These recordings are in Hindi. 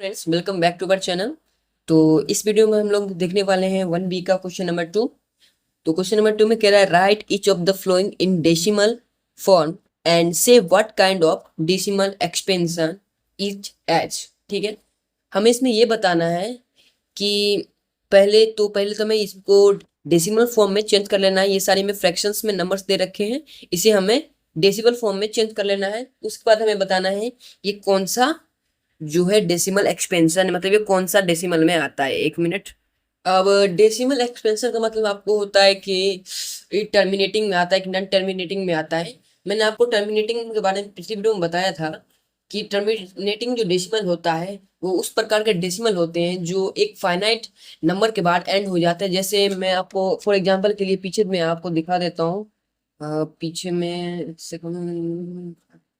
Friends, welcome back to our channel. तो इस वीडियो में हम लोग देखने वाले हैं 1B का क्वेश्चन नंबर 2। तो क्वेश्चन नंबर 2 में कह रहा है right each of the flowing in decimal form and say what kind of decimal expansion is as. ठीक है, हमें इसमें ये बताना है कि पहले तो मैं इसको डेसिमल फॉर्म में चेंज कर लेना है। ये सारे में फ्रैक्शंस में नंबर्स दे रखे हैं, इसे हमें डेसिमल फॉर्म में चेंज कर लेना है। उसके बाद हमें बताना है ये कौन सा जो है डेसिमल एक्सपेंशन, मतलब ये कौन सा डेसिमल में आता है। एक मिनट। अब डेसिमल एक्सपेंशन का मतलब आपको होता है कि ये टर्मिनेटिंग में आता है कि नॉन टर्मिनेटिंग में आता है। मैंने आपको टर्मिनेटिंग के बारे में पिछली वीडियो में बताया था कि टर्मिनेटिंग जो डेसिमल होता है वो उस प्रकार के डेसिमल होते हैं जो एक फाइनाइट नंबर के बाद एंड हो जाते हैं। जैसे मैं आपको फॉर एग्जांपल के लिए पीछे में आपको दिखा देता हूँ। पीछे में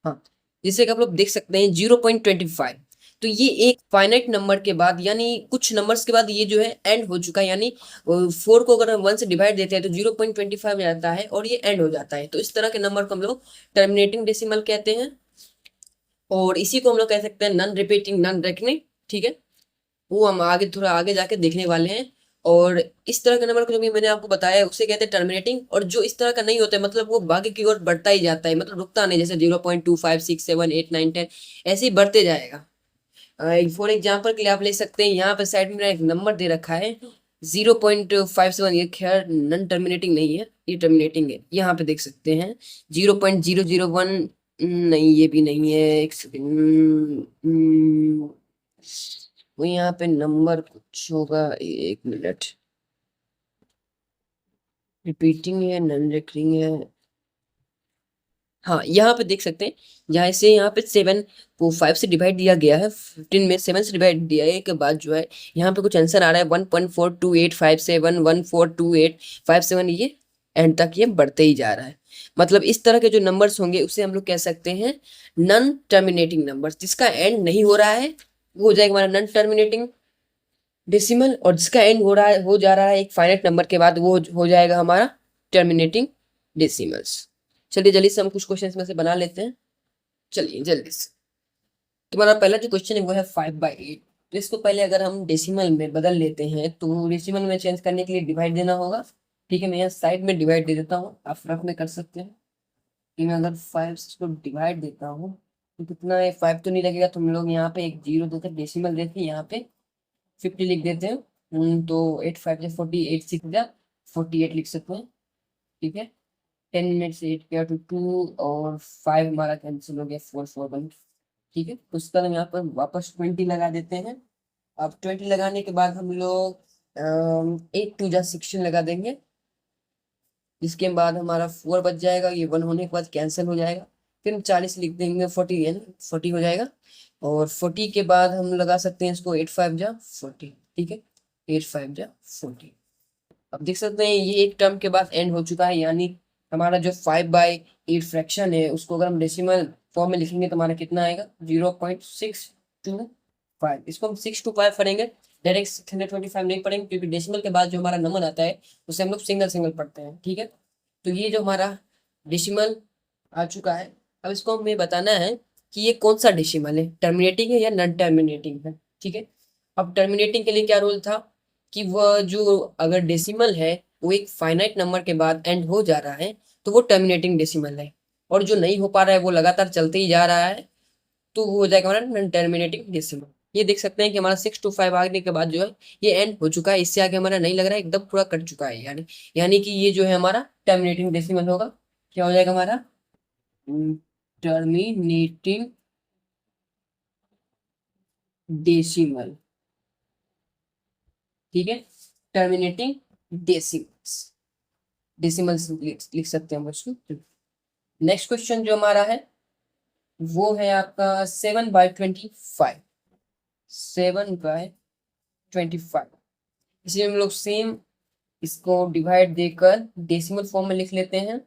हाँ, जैसे कि आप लोग देख सकते हैं 0.25। तो ये एक फाइनाइट नंबर के बाद यानी कुछ नंबर्स के बाद ये जो है एंड हो चुका है। यानी 4 को अगर हम 1 से डिवाइड देते हैं तो 0.25 जाता है और ये एंड हो जाता है। तो इस तरह के नंबर को हम लोग टर्मिनेटिंग डेसिमल कहते हैं। और इसी को हम लोग कह सकते हैं नॉन रिपीटिंग नॉन रेकनिंग। ठीक है, वो हम आगे थोड़ा आगे जाके देखने वाले हैं। और इस तरह के नंबर को जो भी मैंने आपको बताया उसे कहते हैं टर्मिनेटिंग। और जो इस तरह का नहीं होता है मतलब वो आगे की ओर बढ़ता ही जाता है, मतलब रुकता नहीं, जैसे 0.25, 6, 7, 8, 9, 10 ऐसे ही बढ़ते जाएगा। फॉर एग्जाम्पल के लिए आप ले सकते हैं, यहाँ पे साइड में एक नंबर दे रखा है 0.57। ये खैर नॉन टर्मिनेटिंग नहीं है, ये टर्मिनेटिंग है। यहाँ पे देख सकते हैं 0.001। नहीं, ये भी नहीं है। एक सेकेंड, वो यहाँ पे नंबर कुछ होगा, एक मिनट। रिपीटिंग है, नॉन रिकरिंग है। हाँ, यहाँ पे देख सकते हैं, यहाँ से यहाँ पे 7 को 5 से डिवाइड दिया गया है। 15 में 7 से डिवाइड दिया है के बाद जो है यहाँ पे कुछ आंसर आ रहा है 1.428571142857। ये एंड तक ये बढ़ते ही जा रहा है। मतलब इस तरह के जो नंबर्स होंगे उसे हम लोग कह सकते हैं नॉन टर्मिनेटिंग नंबर्स। जिसका एंड नहीं हो रहा है वो हो जाएगा हमारा नॉन टर्मिनेटिंग डेसिमल, और जिसका एंड हो रहा है हो जा रहा है एक फाइनाइट नंबर के बाद वो हो जाएगा हमारा टर्मिनेटिंग डेसिमल्स। चलिए जल्दी से हम कुछ क्वेश्चन में से बना लेते हैं। चलिए जल्दी से। तुम्हारा पहला जो क्वेश्चन है वो है 5/8। तो इसको पहले अगर हम डेसिमल में बदल लेते हैं तो डेसिमल में चेंज करने के लिए डिवाइड देना होगा। ठीक है, मैं यहाँ साइड में डिवाइड दे देता हूँ, आप रफ में कर सकते हैं कि मैं अगर 5 से इसको डिवाइड देता हूँ तो कितना है, 5 तो नहीं लगेगा। तो हम लोग यहाँ पे एक जीरो देते, डेसिमल देते यहाँ पे 50 लिख देते हैं। तो 8 5 जा 40, 8 6 जा 48 लिख सकते हैं। ठीक है, 10 मिनट से 8 गया तो 2 और 5 हमारा कैंसिल हो गया, 4 4 1। ठीक है, उसके बाद हम यहाँ पर वापस 20 लगा देते हैं। अब 20 लगाने के बाद हम लोग 8 2 जा 16 लगा देंगे, जिसके बाद हमारा 4 बच जाएगा। ये 1 होने के बाद कैंसिल हो जाएगा। फिर हम 40 लिख देंगे, 40 है ना, 40 हो जाएगा। और 40 के बाद हम लगा सकते हैं इसको 8 5 जा 40। ठीक है, 8 5 जा 40। अब देख सकते हैं ये एक टर्म के बाद एंड हो चुका है। यानी हमारा जो 5/8 फ्रैक्शन है उसको अगर हम डेसिमल फॉर्म में लिखेंगे तो हमारा कितना आएगा, 0.625। इसको हम 6 to 5 पढ़ेंगे, डायरेक्ट 625 नहीं पढ़ेंगे, क्योंकि डेसिमल के बाद जो हमारा नंबर आता है उसे हम लोग सिंगल सिंगल पढ़ते हैं। ठीक है, तो ये जो हमारा डेसिमल आ चुका है, अब इसको हमें बताना है कि ये कौन सा डेसिमल है, टर्मिनेटिंग है या नॉन टर्मिनेटिंग है। ठीक है, अब टर्मिनेटिंग के लिए क्या रूल था कि वह जो अगर डेसिमल है वो एक फाइनाइट नंबर के बाद एंड हो जा रहा है तो वो टर्मिनेटिंग डेसिमल है। और जो नहीं हो पा रहा है वो लगातार चलते ही जा रहा है तो वो हो जाएगा हमारा नॉन टर्मिनेटिंग डेसिमल। ये देख सकते हैं कि हमारा 6 to 5 आने के बाद जो है ये एंड हो चुका है। इससे आगे हमारा नहीं लग रहा है, एकदम पूरा कट चुका है। यानी यानी कि ये जो है हमारा टर्मिनेटिंग डेसिमल होगा। क्या हो जाएगा हमारा टर्मिनेटिंग डेसिमल। ठीक है, टर्मिनेटिंग डेसिमल्स, डेसिमल्स लिख सकते हैं हम उसको। नेक्स्ट क्वेश्चन जो हमारा है वो है आपका 7/25। 7/25, इसे हम लोग सेम इसको डिवाइड देकर डेसिमल फॉर्म में लिख लेते हैं।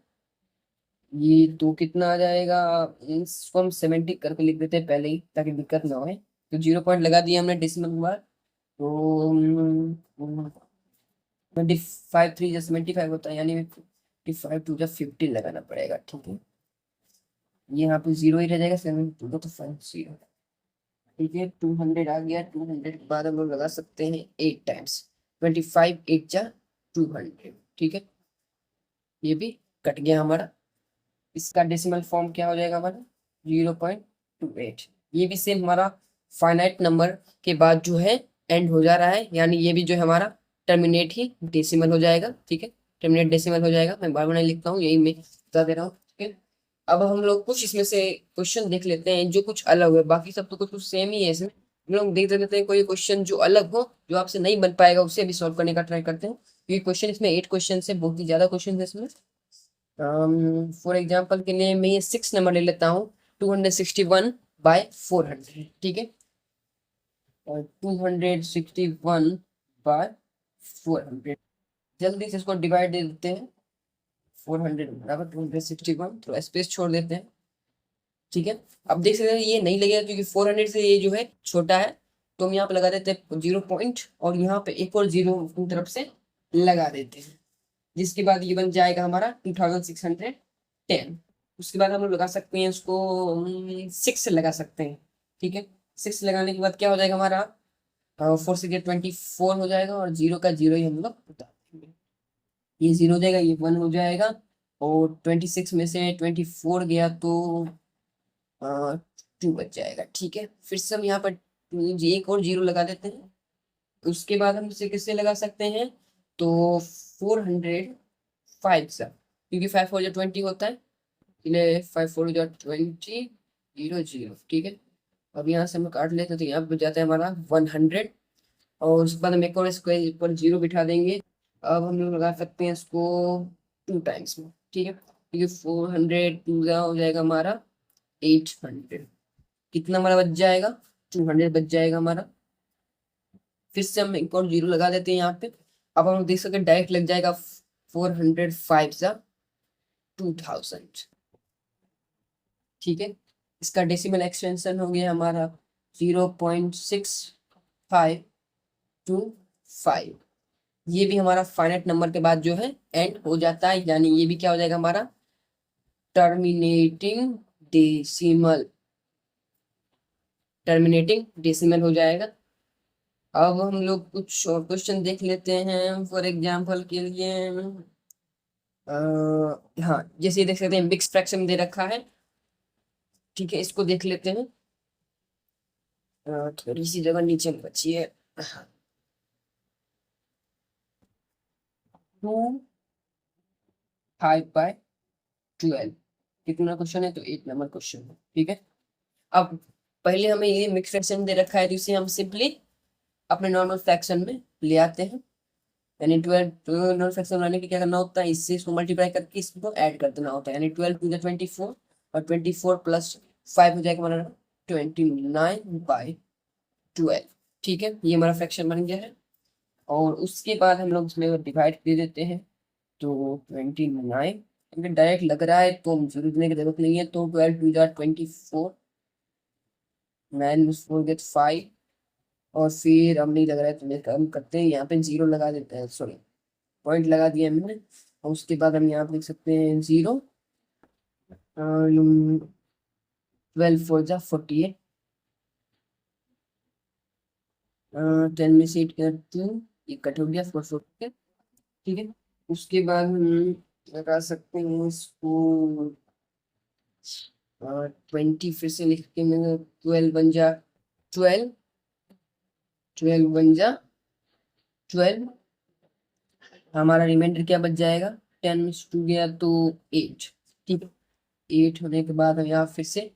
ये तो कितना आ जाएगा, इसको हम 70 करके लिख देते हैं पहले ही ताकि दिक्कत ना हो। तो 0 पॉइंट लगा दिया हमने डेसिमल के बाद। तो 25 3 जा 75 होता है, यानी 55 2 जा 50 लगाना पड़ेगा। ठीक है, ये यहाँ पे 0 ही रह जाएगा, 7 2 तो 5 0। ठीक है, 200 आ गया। 200 के बाद हम लोग लगा सकते हैं 8 टाइम्स। 25 8 जा 200। ठीक है, ये भी कट गया हमारा। इसका डेसिमल फॉर्म क्या हो जाएगा हमारा? 0.28। ये भी सेम हमारा फाइनाइट नंबर के बाद जो है एंड हो जा रहा है, यानी ये भी जो है हमारा टर्मिनेट ही डेसिमल हो जाएगा। ठीक है, टर्मिनेट डेसिमल हो जाएगा। मैं बार बार नहीं लिखता हूँ, यही मैं बता दे रहा हूँ। ठीक है, अब हम लोग कुछ इसमें से क्वेश्चन देख लेते हैं जो कुछ अलग है। बाकी सब तो कुछ कुछ सेम ही है इसमें। हम लोग देख लेते हैं कोई क्वेश्चन जो अलग हो, जो आपसे नहीं बन पाएगा, उसे भी सॉल्व करने का ट्राई करते हैं। ये क्वेश्चन इसमें 8 क्वेश्चन है, बहुत ही ज्यादा क्वेश्चन है इसमें। फॉर एग्जाम्पल के लिए मैं ये 6 नंबर ले लेता हूँ, 261/400। ठीक है, और 261/400, जल्दी से इसको डिवाइड दे देते हैं। 400 बराबर 261, थोड़ा स्पेस छोड़ देते हैं। ठीक है, अब देख सकते हैं ये नहीं लगेगा क्योंकि 400 से ये जो है छोटा है, तो हम यहाँ पे लगा देते हैं 0 पॉइंट, और यहाँ पे एक और 0 अपनी तरफ से लगा देते हैं, जिसके बाद ये बन जाएगा हमारा 2610। उसके बाद हम लोग लगा सकते हैं इसको 6 लगा सकते हैं। ठीक है, 6 लगाने के बाद क्या हो जाएगा हमारा? 4 से 24 हो जाएगा, और 0 का 0 ही हम लोग बता देंगे। ये 0 हो जाएगा, ये 1 हो जाएगा, और 26 में से 24 गया तो 2 बच जाएगा। ठीक है, फिर से हम यहाँ पर एक और 0 लगा देते हैं। उसके बाद हम इसे किससे लगा सकते हैं? तो 405 से, क्योंकि 5 4 20 होता है, इसलिए 5 4 20 0 0। ठीक है, अब यहाँ से हम काट लेते हैं, तो यहाँ पे जाता है हमारा 100, और उसके बाद हम एक और स्क्वायर पर 0 बिठा देंगे। अब हम लोग लगा सकते हैं इसको 2 टाइम्स में। ठीक है, क्योंकि 400 पूरा हो जाएगा हमारा 800। कितना हमारा बच जाएगा? 200 बच जाएगा हमारा। फिर से हम एक और 0 लगा देते हैं यहाँ पे। अब हम देख सकते हैं डायरेक्ट लग जाएगा 405 सा 2000। ठीक है, इसका डेसिमल एक्सटेंशन हो गया हमारा 0.6525। ये भी हमारा फाइनाइट नंबर के बाद जो है एंड हो जाता है, यानी ये भी क्या हो जाएगा हमारा? Terminating decimal. टर्मिनेटिंग डेसिमल हो जाएगा। अब हम लोग कुछ और क्वेश्चन देख लेते हैं। फॉर एग्जाम्पल के लिए हाँ, जैसे ये देख सकते हैं मिक्स फ्रैक्शन दे रखा है। ठीक है, इसको देख लेते हैं। थोड़ी सी जगह नीचे में बची है। 2/5/12 कितना क्वेश्चन है? तो 8 नंबर क्वेश्चन है। ठीक है, अब पहले हमें ये मिक्स फ्रैक्शन दे रखा है, तो इसे हम सिंपली अपने नॉर्मल फ्रैक्शन में ले आते हैं। यानी 12 नॉर्मल फ्रैक्शन बनाने के क्या करना होता है? इससे इसको मल्टीप्लाई करके इसको ऐड कर देना होता है। यानी 12 टू 24, और 24 प्लस 5 हो जाएगा हमारा 29/12। ठीक है, ये हमारा फ्रैक्शन बन गया है। और उसके बाद हम लोग इसमें डिवाइड दे देते हैं, तो 29 अगर डायरेक्ट लग रहा है तो हम जरूर देने की जरूरत नहीं है। तो 12 टू 24, 9 4 5, और फिर अब नहीं लग रहा है तो हम करते हैं यहाँ पे 0 लगा देते हैं, सॉरी पॉइंट लगा दिया हमने। और उसके बाद हम यहाँ पे लिख सकते हैं 0। 12 4 जा 48, 10 में से 8 का 2, ये कट हो गया 4 4 के। ठीक है, उसके बाद हम लगा सकते हैं इसको 20, फिर से लिख के मैंने 12 बन जा 12, 12 बन जा 12। हमारा रिमाइंडर क्या बच जाएगा? 10 में से 2 गया तो 8। ठीक है, 8 होने के बाद हम यहाँ फिर से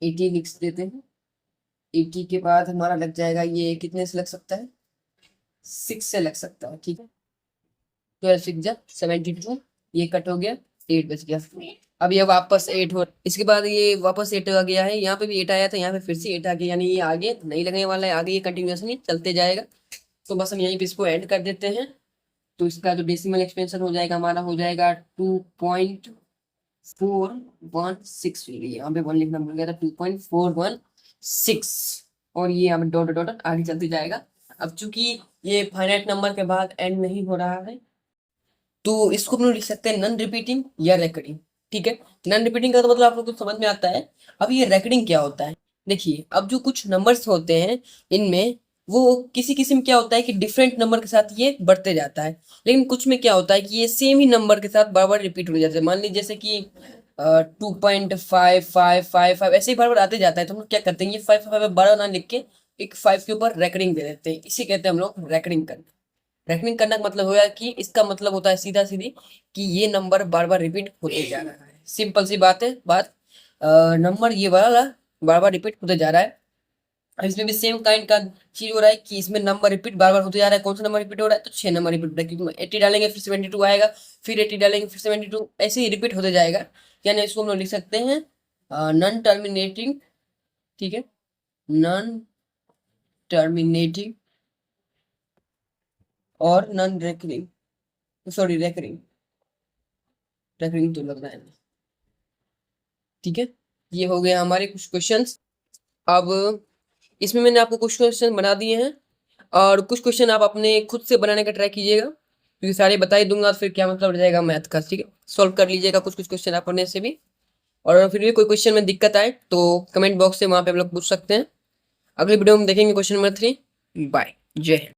80 लिख देते हैं। 80 के बाद हमारा लग जाएगा, ये कितने से लग सकता है? 6 से लग सकता है। ठीक है, 12 6 जा 72, ये कट हो गया, 8 बच गया। अब ये वापस 8 हो, इसके बाद ये वापस 8 आ गया है। यहाँ पे भी 8 आया था, यहाँ पे फिर से 8 आ गया, यानी ये आगे नहीं लगने वाला है, आगे ये कंटिन्यूअसली चलते जाएगा। तो बस हम यहीं पे इसको ऐड कर देते हैं। तो इसका जो डेसिमल एक्सपेंशन हो जाएगा हमारा, हो जाएगा 2.416। यहाँ पे 1 लिखना भूल गया था, 2.416, और ये यहाँ पे डॉट डॉट आगे चलते जाएगा। अब चूंकि ये फाइनाइट नंबर के बाद एंड नहीं हो रहा है, तो इसको हम लोग लिख सकते हैं नॉन रिपीटिंग या रेकरिंग। ठीक है, नॉन रिपीटिंग का तो मतलब आप लोग को समझ में आता है। अब ये रेकरिंग क्या होता है? देखिए अब जो कुछ नंबर्स होते हैं इनमें वो किसी किसी में क्या होता है कि डिफरेंट नंबर के साथ ये बढ़ते जाता है, लेकिन कुछ में क्या होता है कि ये सेम ही नंबर के साथ बार बार रिपीट हो जाता है। मान लीजिए जैसे कि 2.5555 ऐसे ही बार बार आते जाता है, तो हम लोग क्या करते हैं ये 5 बारह ना लिख के एक 5 के ऊपर रेकरिंग दे देते हैं, इसी कहते हैं हम लोग रेकरिंग करना। रेकरिंग करने का मतलब होगा कि इसका मतलब होता है सीधा सीधी कि ये नंबर बार बार रिपीट होते जा रहा है। सिंपल सी बात है बात। नंबर ये वाला बार बार रिपीट होते जा रहा है। अब इसमें भी सेम काइंड का चीज हो रहा है कि इसमें नंबर रिपीट बार बार होते जा रहा है। कौन सा नंबर रिपीट हो रहा है? तो 6 नंबर रिपीट हो रहा है, क्योंकि 80 डालेंगे फिर 72 आएगा, फिर 80 डालेंगे फिर 72, ऐसे ही रिपीट होते जाएगा। यानी इसको हम लोग लिख सकते हैं नॉन टर्मिनेटिंग, ठीक है, नॉन टर्मिनेटिंग और non recurring, sorry recurring, recurring तो लग रहा है, ठीक है। ये हो गया हमारे कुछ क्वेश्चंस। अब इसमें मैंने आपको कुछ क्वेश्चन बना दिए हैं और कुछ क्वेश्चन आप अपने खुद से बनाने का ट्राई कीजिएगा, क्योंकि सारे बता ही दूंगा तो फिर क्या मतलब रह जाएगा मैथ का, ठीक है। सॉल्व कर लीजिएगा कुछ कुछ क्वेश्चन अपने से भी, और फिर भी कोई क्वेश्चन में दिक्कत आए तो कमेंट बॉक्स से वहाँ पे आप लोग पूछ सकते हैं। अगली वीडियो में देखेंगे क्वेश्चन नंबर 3। बाय, जय हिंद।